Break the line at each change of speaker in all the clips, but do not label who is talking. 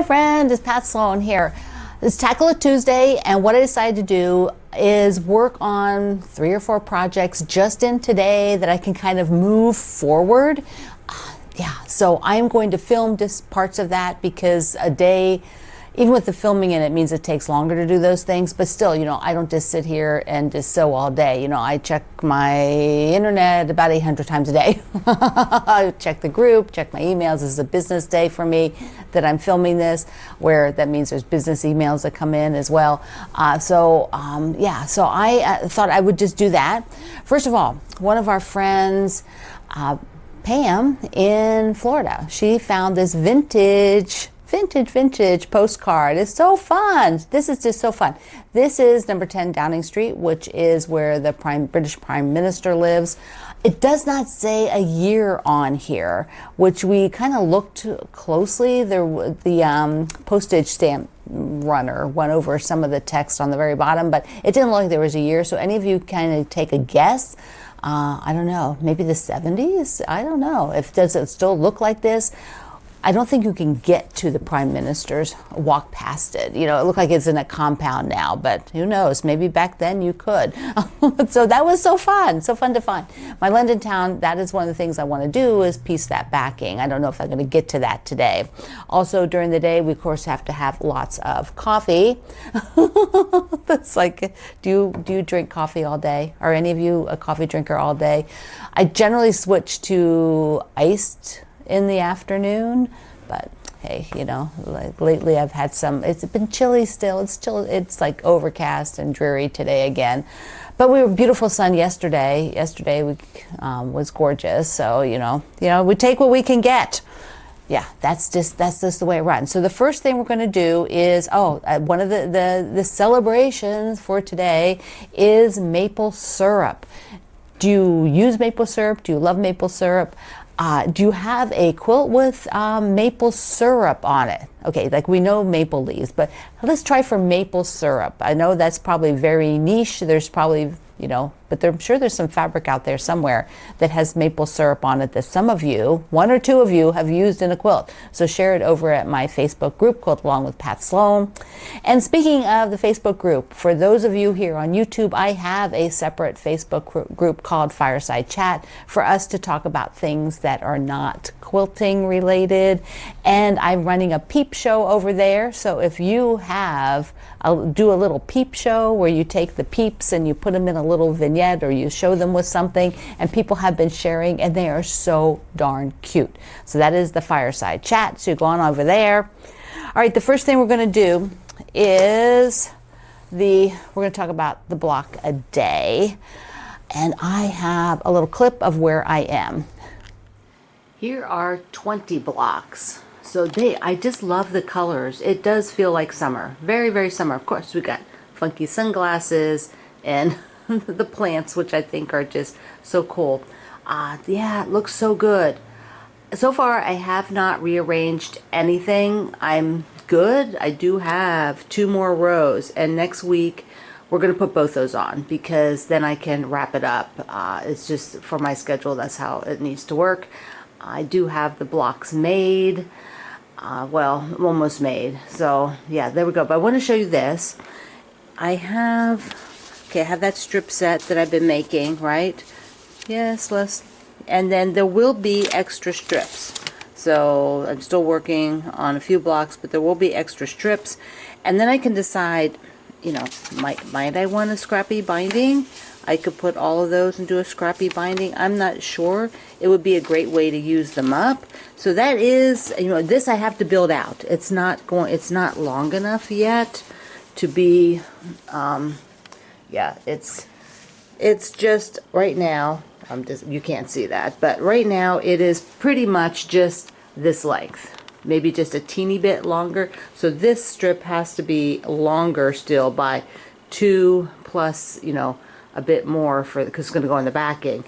Hi friend, it's Pat Sloan here. It's Tackle It Tuesday, and what I decided to do is work on 3 or 4 projects just in today that I can kind of move forward. So I'm going to film just parts of that because a day, even with the filming in it, means it takes longer to do those things. But still, I don't just sit here and just sew all day. I check my internet about 800 times a day. I check the group, check my emails. This is a business day for me that I'm filming this, where that means there's business emails that come in as well. So I thought I would just do that. First of all, one of our friends, Pam in Florida, she found this vintage postcard. It's so fun. This is just so fun. This is number 10 Downing Street, which is where the British Prime Minister lives. It does not say a year on here, which we kind of looked closely. The postage stamp runner went over some of the text on the very bottom, but it didn't look like there was a year. So any of you kind of take a guess. I don't know, maybe the 70s? I don't know. Does it still look like this? I don't think you can get to the Prime Minister's, walk past it. It looked like it's in a compound now, but who knows? Maybe back then you could. So that was so fun to find. My London town, that is one of the things I want to do is piece that backing. I don't know if I'm going to get to that today. Also, during the day, we of course have to have lots of coffee. That's like, do you drink coffee all day? Are any of you a coffee drinker all day? I generally switch to iced in the afternoon, but hey, like lately I've had it's been chilly still. It's like overcast and dreary today again, but we were beautiful sun yesterday. We was gorgeous. So we take what we can get. Yeah, that's just the way it runs. So the first thing we're going to do is one of the celebrations for today is maple syrup. Do you use maple syrup? Do you love maple syrup? Do you have a quilt with maple syrup on it? Okay, like we know maple leaves, but let's try for maple syrup. I know that's probably very niche. There's probably, but I'm sure there's some fabric out there somewhere that has maple syrup on it that some of you, 1 or 2 of you, have used in a quilt. So share it over at my Facebook group, Quilt Along with Pat Sloan. And speaking of the Facebook group, for those of you here on YouTube, I have a separate Facebook group called Fireside Chat for us to talk about things that are not quilting related. And I'm running a peep show over there. So if you I'll do a little peep show where you take the peeps and you put them in a little vignette, or you show them with something, and people have been sharing, and they are so darn cute. So that is the Fireside Chat. So you go on over there. All right, the first thing we're going to do is we're going to talk about the block a day, and I have a little clip of where I am. Here are 20 blocks. So I just love the colors. It does feel like summer. Very, very summer. Of course, we got funky sunglasses and the plants, which I think are just so cool. Yeah, it looks so good. So far, I have not rearranged anything. I'm good. I do have 2 more rows, and next week we're going to put both those on because then I can wrap it up. It's just for my schedule, that's how it needs to work. I do have the blocks made. Well, almost made. So yeah, there we go. But I want to show you this. I have that strip set that I've been making, right? Yes, and then there will be extra strips. So I'm still working on a few blocks, but there will be extra strips. And then I can decide, might I want a scrappy binding? I could put all of those and do a scrappy binding. I'm not sure. It would be a great way to use them up. So that is, this I have to build out. It's not long enough yet to be, yeah, it's just right now, you can't see that, but right now it is pretty much just this length, maybe just a teeny bit longer. So this strip has to be longer still by 2 plus, a bit more because it's going to go on the backing.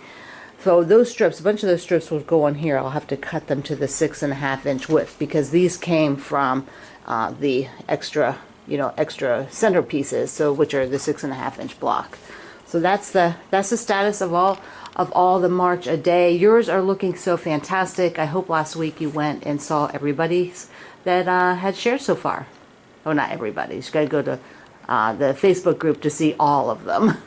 So those strips, a bunch of those strips will go on here. I'll have to cut them to the 6.5 inch width because these came from the extra centerpieces, so which are the 6.5 inch block. So that's the status of all the March a day. Yours are looking so fantastic. I hope last week you went and saw everybody's that had shared so far. Oh, not everybody. You just got to go to the Facebook group to see all of them.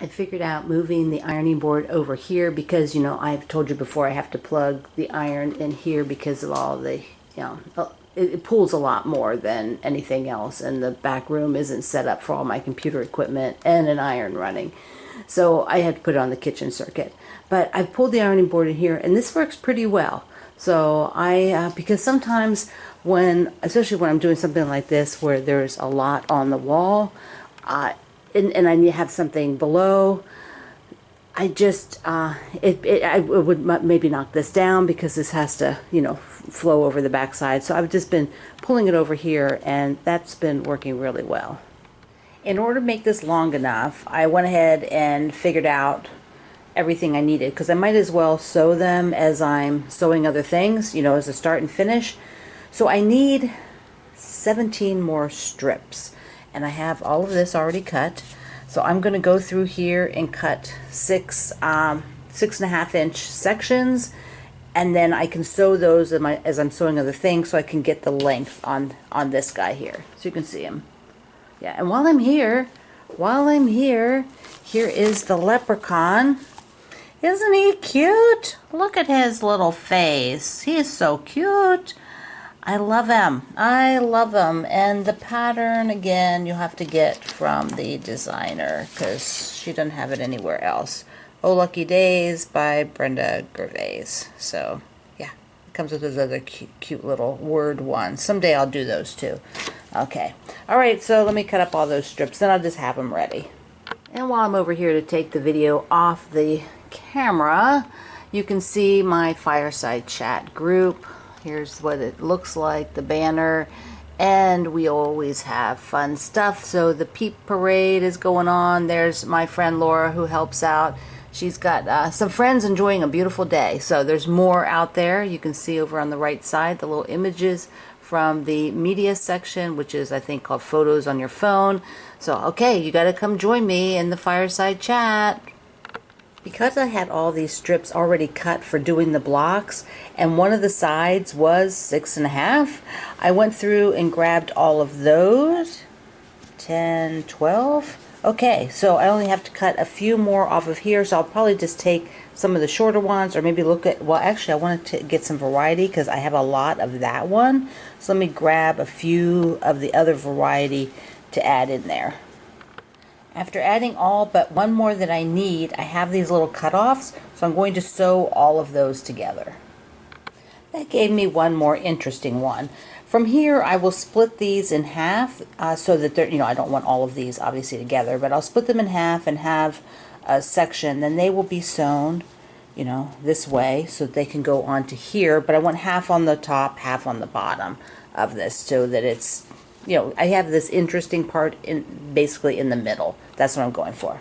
I figured out moving the ironing board over here because, you know, I've told you before I have to plug the iron in here because of all the, you know, it pulls a lot more than anything else, and the back room isn't set up for all my computer equipment and an iron running. So I had to put it on the kitchen circuit. But I've pulled the ironing board in here, and this works pretty well. So because sometimes especially when I'm doing something like this where there's a lot on the wall, and I need to have something below, I just, I would maybe knock this down because this has to, you know, flow over the backside. So I've just been pulling it over here, and that's been working really well. In order to make this long enough, I went ahead and figured out everything I needed, because I might as well sew them as I'm sewing other things, you know, as a start and finish. So I need 17 more strips, and I have all of this already cut. So I'm going to go through here and cut 6.5 inch sections, and then I can sew those as I'm sewing other things, so I can get the length on this guy here, so you can see him. Yeah, and while I'm here, here is the leprechaun. Isn't he cute? Look at his little face. He is so cute. I love him. I love him. And the pattern, again, you'll have to get from the designer because she doesn't have it anywhere else. Oh Lucky Days by Brenda Gervais. So, yeah, it comes with those other cute little word ones. Someday I'll do those too. Okay. All right, so let me cut up all those strips. Then I'll just have them ready. And while I'm over here to take the video off the camera, you can see my fireside chat group. Here's what it looks like, the banner, and we always have fun stuff. So the Peep Parade is going on. There's my friend Laura who helps out. She's got some friends enjoying a beautiful day. So there's more out there. You can see over on the right side the little images from the media section, which is I think called photos on your phone. So okay, you got to come join me in the fireside chat. Because I had all these strips already cut for doing the blocks, and one of the sides was 6.5, I went through and grabbed all of those. 10, 12. Okay, so I only have to cut a few more off of here, so I'll probably just take some of the shorter ones, or maybe look at, well actually I wanted to get some variety because I have a lot of that one. So let me grab a few of the other variety to add in there. After adding all but one more that I need, I have these little cutoffs, so I'm going to sew all of those together. That gave me one more interesting one. From here, I will split these in half so that they're, you know, I don't want all of these obviously together, but I'll split them in half and have a section. Then they will be sewn, you know, this way so that they can go onto here, but I want half on the top, half on the bottom of this so that it's, you know, I have this interesting part basically in the middle. That's what I'm going for.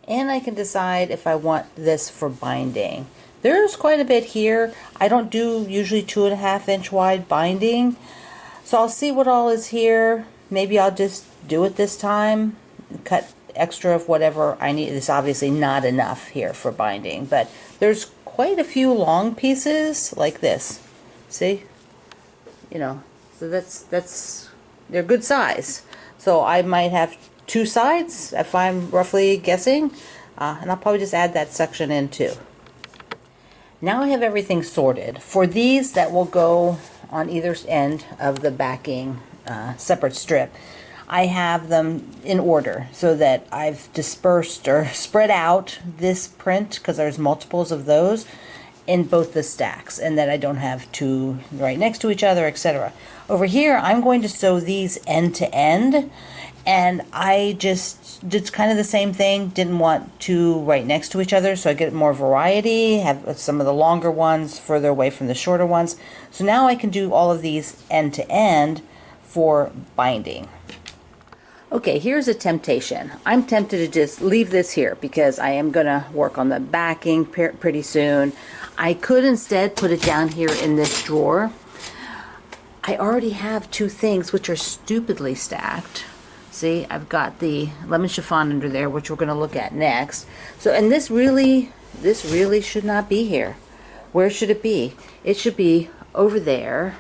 And I can decide if I want this for binding. There's quite a bit here. I don't do usually 2.5 inch wide binding. So I'll see what all is here. Maybe I'll just do it this time. Cut extra of whatever I need. It's obviously not enough here for binding, but there's quite a few long pieces like this. See? You know, so that's they're good size. So I might have 2 sides if I'm roughly guessing, and I'll probably just add that section in too. Now I have everything sorted. For these that will go on either end of the backing separate strip, I have them in order so that I've dispersed or spread out this print, because there's multiples of those, in both the stacks, and that I don't have 2 right next to each other, etc. Over here, I'm going to sew these end to end, and I just did kind of the same thing. Didn't want 2 right next to each other, so I get more variety, have some of the longer ones further away from the shorter ones. So now I can do all of these end to end for binding. Okay, here's a temptation. I'm tempted to just leave this here because I am going to work on the backing pretty soon. I could instead put it down here in this drawer. I already have 2 things which are stupidly stacked. See, I've got the lemon chiffon under there, which we're going to look at next. So, and this really should not be here. Where should it be? It should be over there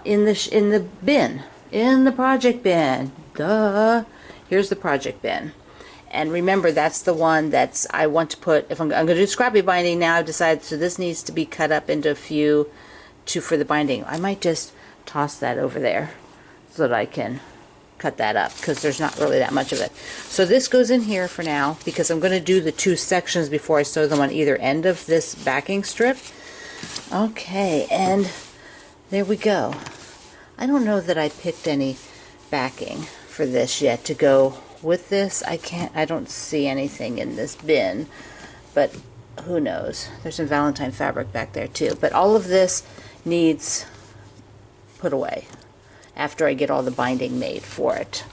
in the bin, in the project bin. Duh. Here's the project bin. And remember, that's the one I want to put, if I'm going to do scrappy binding now, I've decided, so this needs to be cut up into a few for the binding. I might just toss that over there so that I can cut that up, because there's not really that much of it. So this goes in here for now, because I'm going to do the 2 sections before I sew them on either end of this backing strip. Okay, and there we go. I don't know that I picked any backing for this yet to go with this. I don't see anything in this bin, but who knows. There's some Valentine fabric back there too, but all of this needs put away after I get all the binding made for it.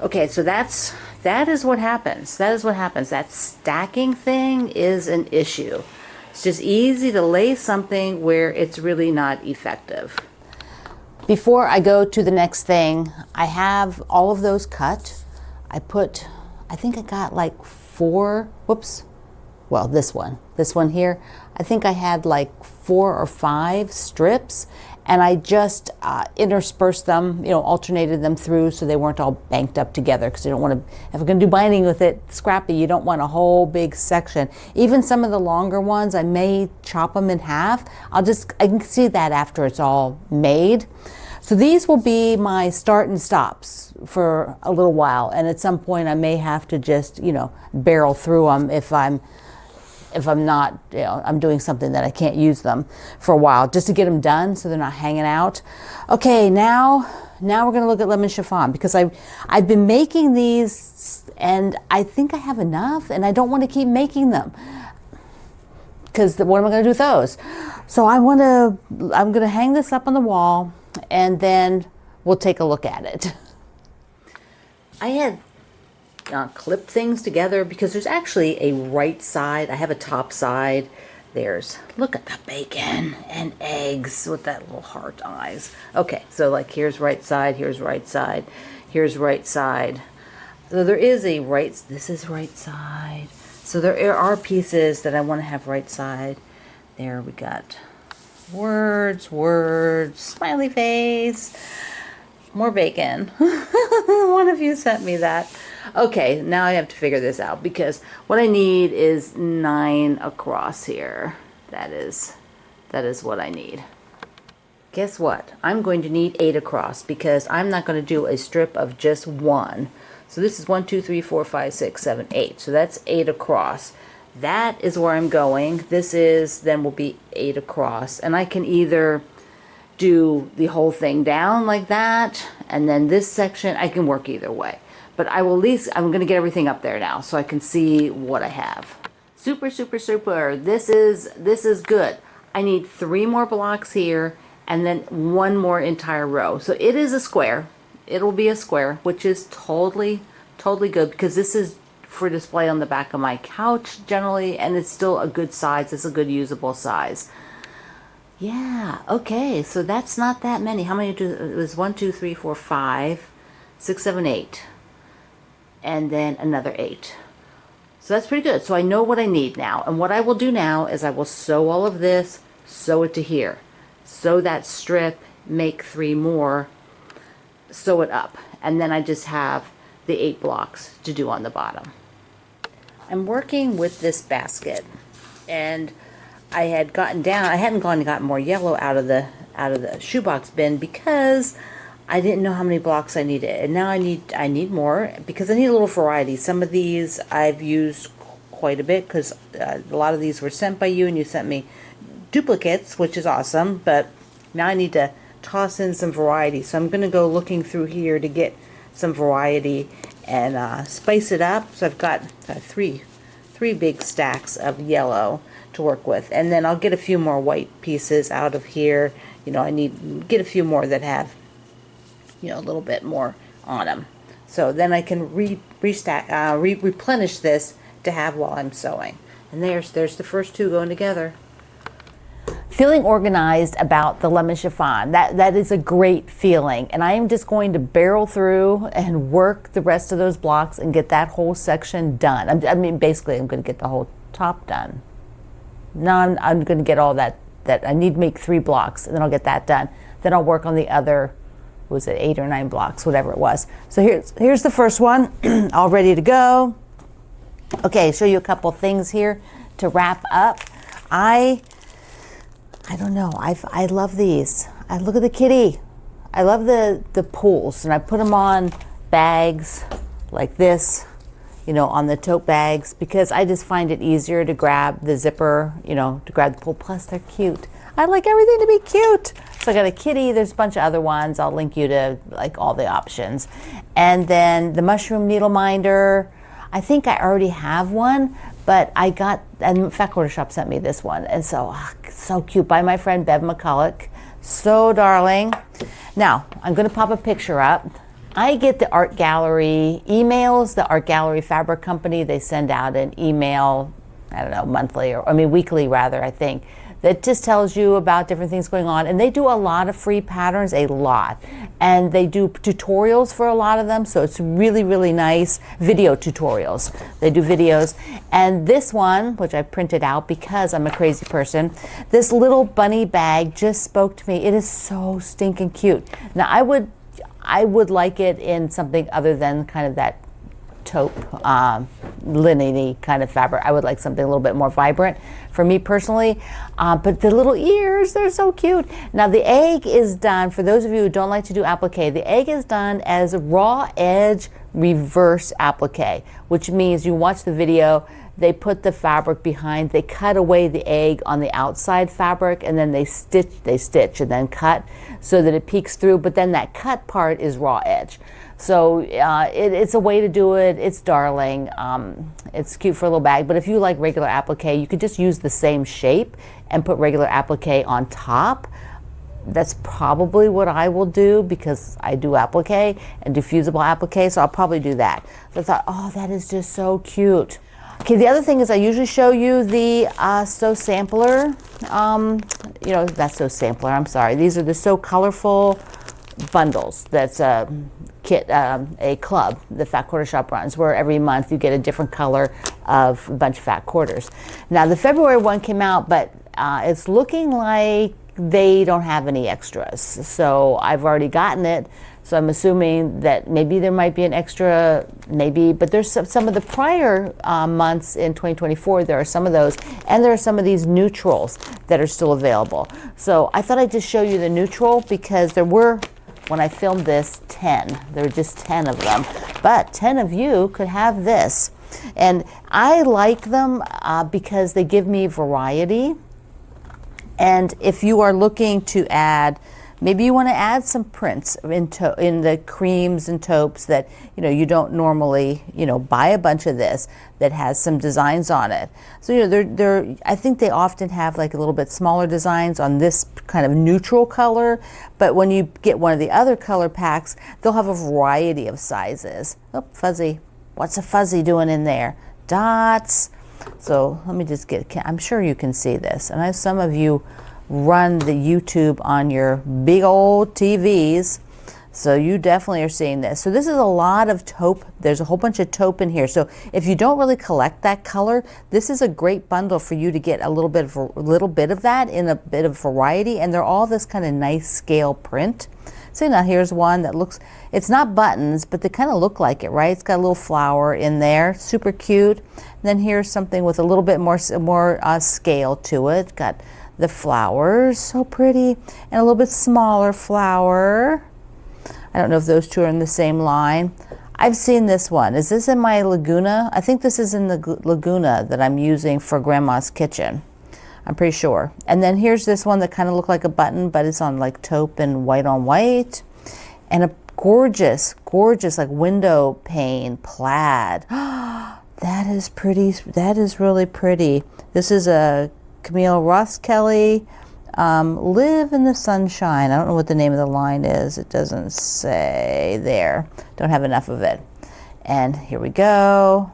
Okay, so that is what happens. That is what happens. That stacking thing is an issue. It's just easy to lay something where it's really not effective. Before I go to the next thing, I have all of those cut. I think I got like 4, whoops, well, this one here, I think I had like 4 or 5 strips, and I just interspersed them, alternated them through so they weren't all banked up together, because you don't want to, if we're going to do binding with it scrappy, you don't want a whole big section. Even some of the longer ones, I may chop them in half. I can see that after it's all made. So these will be my start and stops for a little while, and at some point I may have to just, barrel through them if I'm not, I'm doing something that I can't use them for a while, just to get them done so they're not hanging out. Okay, now we're going to look at lemon chiffon, because I've been making these and I think I have enough, and I don't want to keep making them, because what am I going to do with those? So I'm going to hang this up on the wall, and then we'll take a look at it. I had clip things together because there's actually a right side. I have a top side. Look at the bacon and eggs with that little heart eyes. Okay, so like here's right side, here's right side, here's right side. So there is this is right side. So there are pieces that I want to have right side. There we got words, smiley face, more bacon. One of you sent me that. Okay, now I have to figure this out, because what I need is 9 across here. That is what I need. Guess what? I'm going to need 8 across, because I'm not going to do a strip of just 1. So this is 1, 2, 3, 4, 5, 6, 7, 8. So that's 8 across. That is where I'm going. Then will be 8 across. And I can either do the whole thing down like that, and then this section, I can work either way. But I'm going to get everything up there now so I can see what I have. Super, super, super. This is good. I need 3 more blocks here, and then 1 more entire row. So it is a square. It'll be a square, which is totally good, because this is for display on the back of my couch generally, and it's still a good size. It's a good usable size. Yeah, okay, so that's not that many. How many it was 1, 2, 3, 4, 5, 6, 7, 8. And then another 8. So that's pretty good. So I know what I need now. And what I will do now is I will sew all of this, sew it to here. Sew that strip, make 3 more, sew it up. And then I just have the 8 blocks to do on the bottom. I'm working with this basket, and I hadn't gone and gotten more yellow out of the shoebox bin, because I didn't know how many blocks I needed, and now I need more, because I need a little variety. Some of these I've used quite a bit, because a lot of these were sent by you, and you sent me duplicates, which is awesome, but now I need to toss in some variety. So I'm going to go looking through here to get some variety and spice it up. So I've got 3 big stacks of yellow to work with, and then I'll get a few more white pieces out of here. I need get a few more that have a little bit more on them, so then I can replenish this to have while I'm sewing. And there's the first 2 going together. Feeling organized about the lemon chiffon, that is a great feeling, and I am just going to barrel through and work the rest of those blocks and get that whole section done. Basically I'm going to get the whole top done. Now I'm going to get all that that I need to make 3 blocks, and then I'll get that done. Then I'll work on the other, was it 8 or 9 blocks, whatever it was. So here's the first one, all ready to go. Okay, show you a couple things here to wrap up. I don't know, I love these. I look at the kitty. I love the pools, and I put them on bags like this, you know, on the tote bags, because I just find it easier to grab the zipper, you know, to grab the pool. Plus they're cute. I like everything to be cute. So I got a kitty, there's a bunch of other ones. I'll link you to like all the options. And then the mushroom needle minder. I think I already have one, but I got, and Fat Quarter Shop sent me this one. And so, so cute, by my friend Bev McCulloch. So darling. Now, I'm gonna pop a picture up. I get the art gallery emails, the art gallery fabric company. They send out an email, I don't know, monthly, or I mean weekly rather, I think, that just tells you about different things going on. And they do a lot of free patterns, a lot. And they do tutorials for a lot of them, so it's really, really nice. Video tutorials. They do videos. And this one, which I printed out because I'm a crazy person, this little bunny bag just spoke to me. It is so stinking cute. Now I would like it in something other than kind of that taupe, linen-y kind of fabric. I would like something a little bit more vibrant for me personally. But the little ears, they're so cute. Now the egg is done, for those of you who don't like to do applique, the egg is done as raw edge reverse applique, which means you watch the video, they put the fabric behind, they cut away the egg on the outside fabric, and then they stitch and then cut so that it peeks through, but then that cut part is raw edge. So it's a way to do it. It's darling. It's cute for a little bag, but if you like regular applique, you could just use the same shape and put regular applique on top. That's probably what I will do, because I do applique and do fusible applique, so I'll probably do that. So I thought, oh, that is just so cute. Okay, the other thing is I usually show you the Sew Sampler. You know, that's Sew Sampler, I'm sorry. These are the So Colorful bundles. That's a kit, a club the Fat Quarter Shop runs, where every month you get a different color of a bunch of fat quarters. Now the February one came out, but it's looking like they don't have any extras. So I've already gotten it. So I'm assuming that maybe there might be an extra, maybe, but there's some of the prior months in 2024, there are some of those, and there are some of these neutrals that are still available. So I thought I'd just show you the neutral, because there were, when I filmed this, 10. There were just 10 of them, but 10 of you could have this. And I like them because they give me variety. And if you are looking to add, maybe you want to add some prints in the creams and taupes that, you know, you don't normally, you know, buy a bunch of this that has some designs on it. So, you know, I think they often have like a little bit smaller designs on this kind of neutral color, but when you get one of the other color packs, they'll have a variety of sizes. Oh, fuzzy. What's a fuzzy doing in there? Dots. So let me just I'm sure you can see this. And I have some of you run the YouTube on your big old TVs, so you definitely are seeing this. So this is a lot of taupe. There's a whole bunch of taupe in here. So if you don't really collect that color, this is a great bundle for you to get a little bit of that in a bit of variety, and they're all this kind of nice scale print. So now here's one that looks, it's not buttons, but they kind of look like it, right? It's got a little flower in there, super cute. And then here's something with a little bit more scale to it. Got the flowers, so pretty, and a little bit smaller flower. I don't know if those two are in the same line. I've seen this one. Is this in my Laguna? I think this is in the Laguna that I'm using for Grandma's Kitchen. I'm pretty sure. And then here's this one that kind of looked like a button, but it's on like taupe and white on white. And a gorgeous, gorgeous like window pane plaid. That is pretty. That is really pretty. This is a Camille Ross Kelly, Live in the Sunshine. I don't know what the name of the line is. It doesn't say there. Don't have enough of it. And here we go.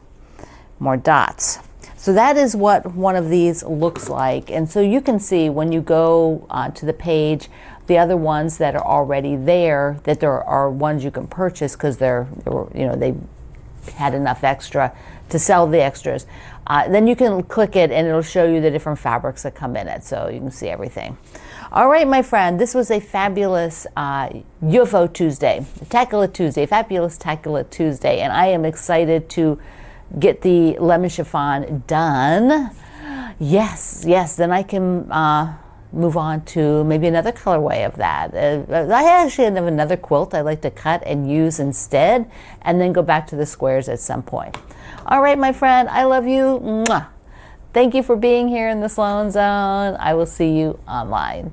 More dots. So that is what one of these looks like. And so you can see when you go to the page, the other ones that are already there, that there are ones you can purchase because they had enough extra to sell the extras. Then you can click it and it'll show you the different fabrics that come in it, so you can see everything. All right, my friend, this was a fabulous UFO Tuesday, Tackle It Tuesday, fabulous Tackle It Tuesday, and I am excited to get the lemon chiffon done. Yes, then I can move on to maybe another colorway of that. I actually have another quilt I'd like to cut and use instead, and then go back to the squares at some point. All right, my friend, I love you. Mwah. Thank you for being here in the Sloan Zone. I will see you online.